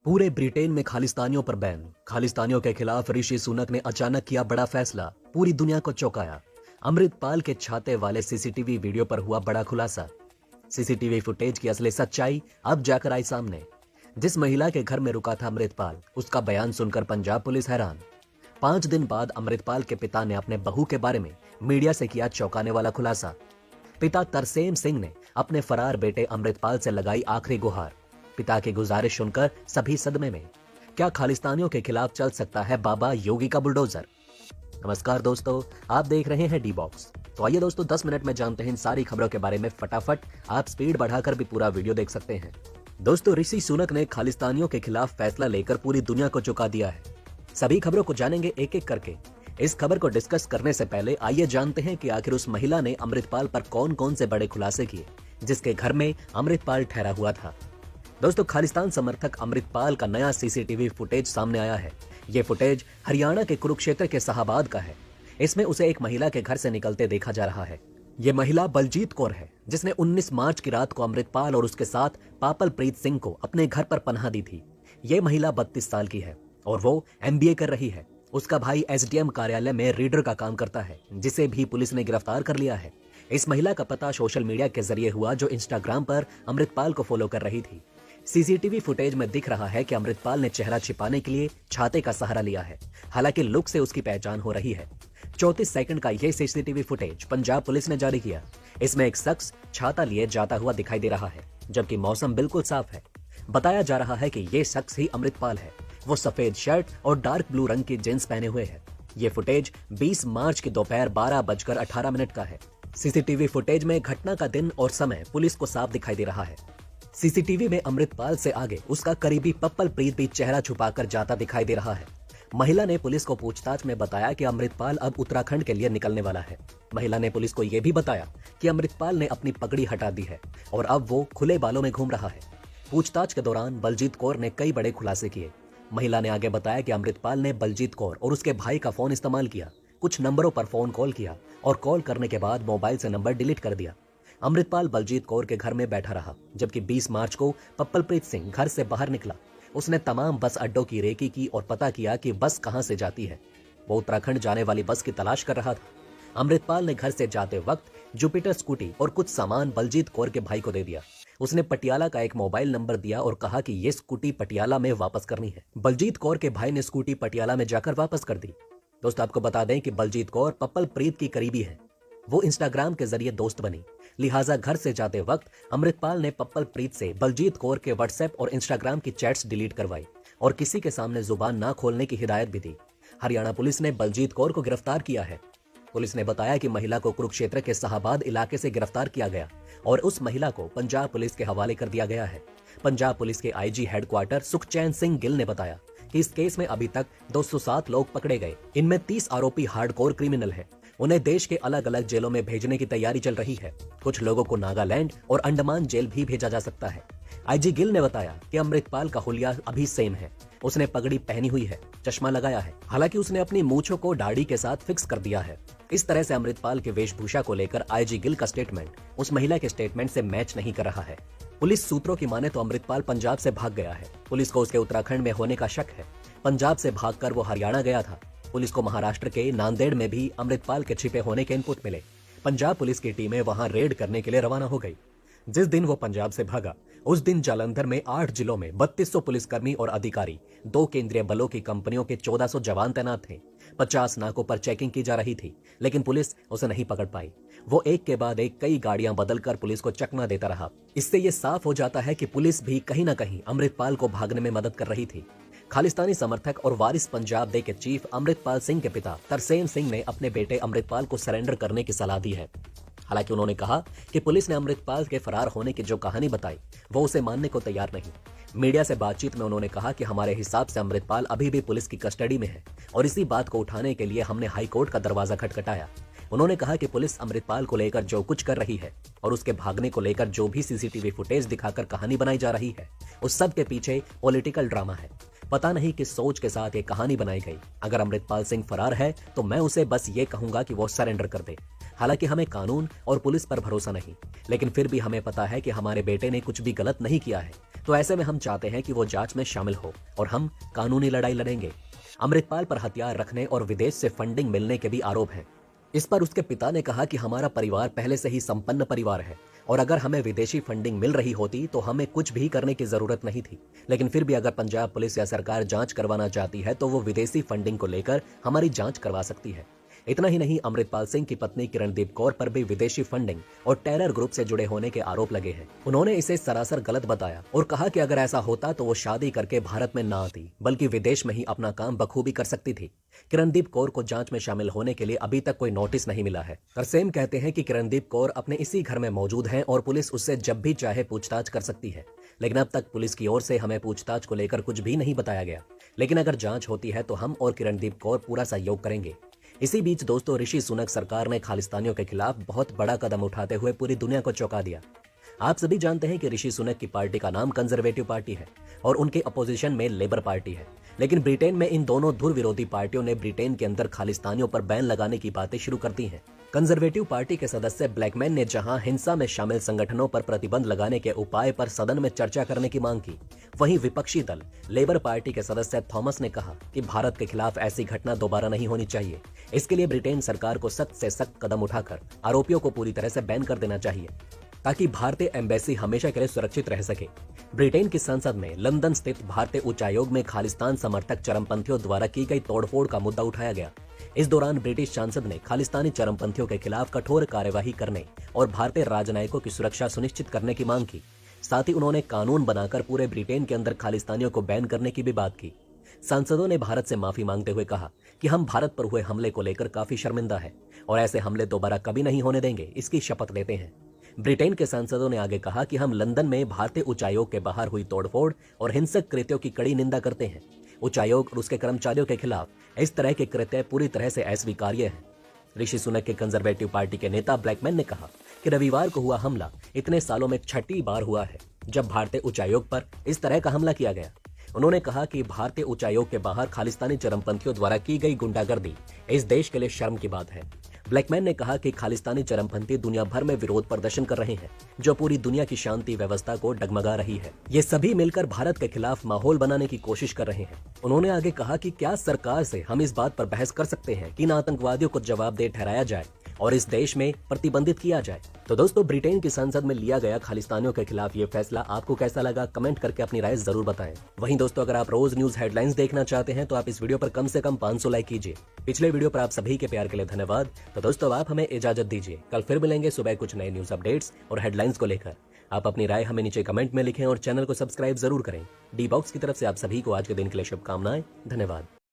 पूरे ब्रिटेन में खालिस्तानियों पर बैन। खालिस्तानियों के खिलाफ ऋषि सुनक ने अचानक किया बड़ा फैसला, पूरी दुनिया को चौंकाया। अमृतपाल के छाते वाले सीसीटीवी वीडियो पर हुआ बड़ा खुलासा। सीसीटीवी फुटेज की असली सच्चाई अब जाकर आई सामने। जिस महिला के घर में रुका था अमृतपाल, उसका बयान सुनकर पंजाब पुलिस हैरान। 5 दिन बाद अमृतपाल के पिता ने अपने बहू के बारे में मीडिया से किया चौंकाने वाला खुलासा। पिता तरसेम सिंह ने अपने फरार बेटे अमृतपाल से लगाई आखिरी गुहार। पिता की गुजारिश सुनकर सभी सदमे में। क्या खालिस्तानियों के खिलाफ चल सकता है बाबा योगी का बुलडोजर? नमस्कार दोस्तों, आप देख रहे हैं डी बॉक्स। तो आइए दोस्तों 10 मिनट में जानते हैं इन सारी खबरों के बारे में फटाफट। आप स्पीड बढ़ाकर भी पूरा वीडियो देख सकते हैं। दोस्तों, ऋषि सुनक ने खालिस्तानियों के खिलाफ फैसला लेकर पूरी दुनिया को चौंका दिया है। सभी खबरों को जानेंगे एक एक करके। इस खबर को डिस्कस करने से पहले आइए जानते हैं कि आखिर उस महिला ने अमृतपाल पर कौन कौन से बड़े खुलासे किए जिसके घर में अमृतपाल ठहरा हुआ था। दोस्तों, खालिस्तान समर्थक अमृतपाल का नया सीसीटीवी फुटेज सामने आया है। ये फुटेज हरियाणा के कुरुक्षेत्र के शाहबाद का है। इसमें उसे एक महिला के घर से निकलते देखा जा रहा है। ये महिला बलजीत कौर है, जिसने 19 मार्च की रात को अमृतपाल और उसके साथ पापलप्रीत सिंह को अपने घर पर पनाह दी थी। ये महिला 32 साल की है और वो MBA कर रही है। उसका भाई SDM कार्यालय में रीडर का काम करता है, जिसे भी पुलिस ने गिरफ्तार कर लिया है। इस महिला का पता सोशल मीडिया के जरिए हुआ, जो इंस्टाग्राम पर अमृतपाल को फॉलो कर रही थी। सीसीटीवी फुटेज में दिख रहा है कि अमृतपाल ने चेहरा छिपाने के लिए छाते का सहारा लिया है। हालांकि लुक से उसकी पहचान हो रही है। 34 सेकंड का यह सीसीटीवी फुटेज पंजाब पुलिस ने जारी किया। इसमें एक शख्स छाता लिए जाता हुआ दिखाई दे रहा है, जबकि मौसम बिल्कुल साफ है। बताया जा रहा है कि ये शख्स ही अमृतपाल है। वो सफेद शर्ट और डार्क ब्लू रंग की जींस पहने हुए है। ये फुटेज 20 मार्च की दोपहर 12:18 का है। सीसीटीवी फुटेज में घटना का दिन और समय पुलिस को साफ दिखाई दे रहा है। सीसीटीवी में अमृतपाल से आगे उसका करीबी पप्पलप्रीत भी चेहरा छुपाकर जाता दिखाई दे रहा है। महिला ने पुलिस को पूछताछ में बताया कि अमृतपाल अब उत्तराखंड के लिए निकलने वाला है। महिला ने पुलिस को यह भी बताया कि अमृतपाल ने अपनी पगड़ी हटा दी है और अब वो खुले बालों में घूम रहा है। पूछताछ के दौरान बलजीत कौर ने कई बड़े खुलासे किए। महिला ने आगे बताया कि अमृतपाल ने बलजीत कौर और उसके भाई का फोन इस्तेमाल किया, कुछ नंबरों पर फोन कॉल किया और कॉल करने के बाद मोबाइल से नंबर डिलीट कर दिया। अमृतपाल बलजीत कौर के घर में बैठा रहा, जबकि 20 मार्च को पप्पलप्रीत सिंह घर से बाहर निकला। उसने तमाम बस अड्डों की रेकी की और पता किया कि बस कहां से जाती है। वो उत्तराखंड जाने वाली बस की तलाश कर रहा था। अमृतपाल ने घर से जाते वक्त जुपिटर स्कूटी और कुछ सामान बलजीत कौर के भाई को दे दिया। उसने पटियाला का एक मोबाइल नंबर दिया और कहा कि ये स्कूटी पटियाला में वापस करनी है। बलजीत कौर के भाई ने स्कूटी पटियाला में जाकर वापस कर दी। दोस्तों, आपको बता दें कि बलजीत कौर पप्पलप्रीत की करीबी है। वो इंस्टाग्राम के जरिए दोस्त बनी, लिहाजा घर से जाते वक्त अमृतपाल ने पप्पलप्रीत से बलजीत कौर के व्हाट्सएप और इंस्टाग्राम की चैट्स डिलीट करवाई और किसी के सामने जुबान ना खोलने की हिदायत भी दी। हरियाणा पुलिस ने बलजीत कौर को गिरफ्तार किया है। पुलिस ने बताया कि महिला को कुरुक्षेत्र के शाहबाद इलाके से गिरफ्तार किया गया और उस महिला को पंजाब पुलिस के हवाले कर दिया गया है। पंजाब पुलिस के IG हेडक्वार्टर सुखचैन सिंह गिल ने बताया कि इस केस में अभी तक 207 लोग पकड़े गए। इनमें 30 आरोपी हार्डकोर क्रिमिनल हैं। उन्हें देश के अलग अलग जेलों में भेजने की तैयारी चल रही है। कुछ लोगों को नागालैंड और अंडमान जेल भी भेजा जा सकता है। IG गिल ने बताया कि अमृतपाल का हुलिया अभी सेम है। उसने पगड़ी पहनी हुई है, चश्मा लगाया है। हालांकि उसने अपनी मूंछों को दाढ़ी के साथ फिक्स कर दिया है। इस तरह से अमृतपाल के वेशभूषा को लेकर IG गिल का स्टेटमेंट उस महिला के स्टेटमेंट से मैच नहीं कर रहा है। पुलिस सूत्रों की माने तो अमृतपाल पंजाब से भाग गया है। पुलिस को उसके उत्तराखंड में होने का शक है। पंजाब से भागकर वो हरियाणा गया था। पुलिस को महाराष्ट्र के नांदेड़ में भी अमृतपाल के छिपे होने के इनपुट मिले। पंजाब पुलिस की टीमें वहां रेड करने के लिए रवाना हो गई। जिस दिन वो पंजाब से भागा, उस दिन जालंधर में 8 जिलों में 3200 पुलिसकर्मी और अधिकारी, 2 केंद्रीय बलों की कंपनियों के 1400 जवान तैनात थे। 50 नाकों पर चेकिंग की जा रही थी, लेकिन पुलिस उसे नहीं पकड़ पाई। वो एक के बाद एक कई गाड़ियां बदलकर पुलिस को चकमा देता रहा। इससे ये साफ हो जाता है कि पुलिस भी कहीं ना कहीं अमृतपाल को भागने में मदद कर रही थी। खालिस्तानी समर्थक और वारिस पंजाब डे के चीफ अमृतपाल सिंह के पिता तरसेम सिंह ने अपने बेटे अमृतपाल को सरेंडर करने की सलाह दी है। हालांकि उन्होंने कहा कि पुलिस ने अमृतपाल के फरार होने की जो कहानी बताई, वो उसे मानने को तैयार नहीं। मीडिया से बातचीत में उन्होंने कहा कि हमारे हिसाब से अमृतपाल अभी भी पुलिस की कस्टडी में है और इसी बात को उठाने के लिए हमने हाईकोर्ट का दरवाजा खटखटाया। उन्होंने कहा कि पुलिस अमृतपाल को लेकर जो कुछ कर रही है और उसके भागने को लेकर जो भी सीसीटीवी फुटेज दिखाकर कहानी बनाई जा रही है, उस सब के पीछे पॉलिटिकल ड्रामा है। पता नहीं किस सोच के साथ ये कहानी बनाई गई। अगर अमृतपाल सिंह फरार है तो मैं उसे बस ये कहूंगा कि वो सरेंडर कर दे। हालांकि हमें कानून और पुलिस पर भरोसा नहीं, लेकिन फिर भी हमें पता है कि हमारे बेटे ने कुछ भी गलत नहीं किया है। तो ऐसे में हम चाहते हैं कि वो जांच में शामिल हो और हम कानूनी लड़ाई लड़ेंगे। अमृतपाल पर हथियार रखने और विदेश से फंडिंग मिलने के भी आरोप हैं। इस पर उसके पिता ने कहा कि हमारा परिवार पहले से ही संपन्न परिवार है और अगर हमें विदेशी फंडिंग मिल रही होती तो हमें कुछ भी करने की जरूरत नहीं थी। लेकिन फिर भी अगर पंजाब पुलिस या सरकार जांच करवाना चाहती है तो वो विदेशी फंडिंग को लेकर हमारी जांच करवा सकती है। इतना ही नहीं, अमृतपाल सिंह की पत्नी किरणदीप कौर पर भी विदेशी फंडिंग और टेरर ग्रुप से जुड़े होने के आरोप लगे हैं। उन्होंने इसे सरासर गलत बताया और कहा कि अगर ऐसा होता तो वो शादी करके भारत में ना आती बल्कि विदेश में ही अपना काम बखूबी कर सकती थी। किरणदीप कौर को जांच में शामिल होने के लिए अभी तक कोई नोटिस नहीं मिला है। तरसेम कहते हैं कि किरणदीप कौर अपने इसी घर में मौजूद हैं और पुलिस उससे जब भी चाहे पूछताछ कर सकती है। लेकिन अब तक पुलिस की ओर से हमें पूछताछ को लेकर कुछ भी नहीं बताया गया। लेकिन अगर जांच होती है तो हम और किरणदीप कौर पूरा सहयोग करेंगे। इसी बीच दोस्तों, ऋषि सुनक सरकार ने खालिस्तानियों के खिलाफ बहुत बड़ा कदम उठाते हुए पूरी दुनिया को चौंका दिया। आप सभी जानते हैं कि ऋषि सुनक की पार्टी का नाम कंजर्वेटिव पार्टी है और उनके अपोजिशन में लेबर पार्टी है। लेकिन ब्रिटेन में इन दोनों धुर विरोधी पार्टियों ने ब्रिटेन के अंदर खालिस्तानियों पर बैन लगाने की बातें शुरू कर दी हैं। कंजर्वेटिव पार्टी के सदस्य ब्लैकमैन ने जहां हिंसा में शामिल संगठनों पर प्रतिबंध लगाने के उपाय पर सदन में चर्चा करने की मांग की, वहीं विपक्षी दल लेबर पार्टी के सदस्य थॉमस ने कहा कि भारत के खिलाफ ऐसी घटना दोबारा नहीं होनी चाहिए। इसके लिए ब्रिटेन सरकार को सख्त से सख्त कदम उठाकर आरोपियों को पूरी तरह से बैन कर देना चाहिए ताकि भारतीय एम्बेसी हमेशा के लिए सुरक्षित रह सके। ब्रिटेन की संसद में लंदन स्थित भारतीय उच्चायोग में खालिस्तान समर्थक चरमपंथियों द्वारा की गई तोड़फोड़ का मुद्दा उठाया गया। इस दौरान ब्रिटिश सांसद ने खालिस्तानी चरमपंथियों के खिलाफ कठोर कार्यवाही करने और भारतीय राजनयिकों की सुरक्षा सुनिश्चित करने की मांग की। साथ ही उन्होंने कानून बनाकर पूरे ब्रिटेन के अंदर खालिस्तानियों को बैन करने की भी बात की। सांसदों ने भारत से माफी मांगते हुए कहा कि हम भारत पर हुए हमले को लेकर काफी शर्मिंदा है और ऐसे हमले दोबारा कभी नहीं होने देंगे, इसकी शपथ लेते हैं। ब्रिटेन के सांसदों ने आगे कहा कि हम लंदन में भारतीय उच्चायोग के बाहर हुई तोड़फोड़ और हिंसक कृत्यों की कड़ी निंदा करते हैं। उच्चायोग और उसके कर्मचारियों के खिलाफ इस तरह के कृत्य पूरी तरह से अस्वीकार्य हैं। ऋषि सुनक के कंजर्वेटिव पार्टी के नेता ब्लैकमैन ने कहा कि रविवार को हुआ हमला इतने सालों में छठी बार हुआ है जब भारतीय उच्चायोग पर इस तरह का हमला किया गया। उन्होंने कहा कि भारतीय उच्चायोग के बाहर खालिस्तानी चरमपंथियों द्वारा की गई गुंडागर्दी इस देश के लिए शर्म की बात है। ब्लैकमैन ने कहा कि खालिस्तानी चरमपंथी दुनिया भर में विरोध प्रदर्शन कर रहे हैं जो पूरी दुनिया की शांति व्यवस्था को डगमगा रही है। ये सभी मिलकर भारत के खिलाफ माहौल बनाने की कोशिश कर रहे हैं। उन्होंने आगे कहा कि क्या सरकार से हम इस बात पर बहस कर सकते हैं कि इन आतंकवादियों को जवाबदेह ठहराया जाए और इस देश में प्रतिबंधित किया जाए। तो दोस्तों, ब्रिटेन की संसद में लिया गया खालिस्तानियों के खिलाफ ये फैसला आपको कैसा लगा, कमेंट करके अपनी राय जरूर बताएं। वहीं दोस्तों, अगर आप रोज न्यूज हेडलाइंस देखना चाहते हैं तो आप इस वीडियो पर कम से कम 500 लाइक कीजिए। पिछले वीडियो पर आप सभी के प्यार के लिए धन्यवाद। तो दोस्तों, आप हमें इजाजत दीजिए। कल फिर मिलेंगे सुबह कुछ नए न्यूज अपडेट्स और हेडलाइंस को लेकर। आप अपनी राय हमें नीचे कमेंट में लिखें और चैनल को सब्सक्राइब जरूर करें। डी बॉक्स की तरफ से आप सभी को आज के दिन के लिए शुभकामनाएं। धन्यवाद।